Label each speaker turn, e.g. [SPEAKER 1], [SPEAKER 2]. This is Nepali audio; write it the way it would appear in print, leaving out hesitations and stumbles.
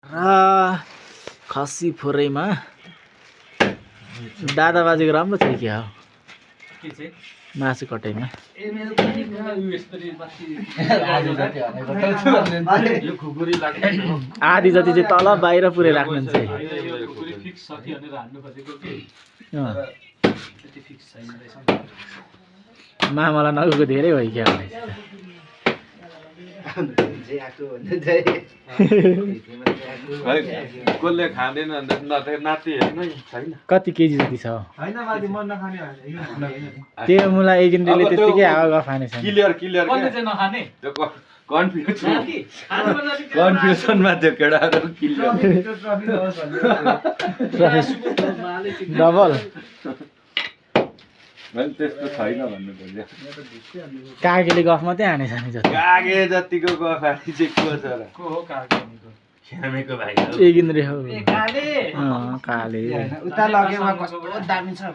[SPEAKER 1] र खसी फोरैमा दादाबाजेको राम्रो थियो क्या हो मासु कटैमा आधी जति चाहिँ तल बाहिर पुरै राख्नुहुन्छ मामालाई नगएको धेरै भयो क्या
[SPEAKER 2] कसले खाँदैन नाति हेर्नु छैन
[SPEAKER 1] कति केजी जति छ त्यो मलाई एकदिनले त्यतिकै हावा खाने छैन
[SPEAKER 2] क्लियर क्लियर कन्फ्युजनमा थियो केटाहरू क्लियर
[SPEAKER 1] डबल
[SPEAKER 2] मैले त्यस्तो छैन भन्नु खोजेँ
[SPEAKER 1] कागेले गफ मात्रै हानेछ नि जस्तो
[SPEAKER 2] कागे जतिको गफ हानी चाहिँ को हो कागे श्यामेको भाइ
[SPEAKER 1] एकदिन रे हो काले
[SPEAKER 3] उता लगेमा कस्तो दामी छ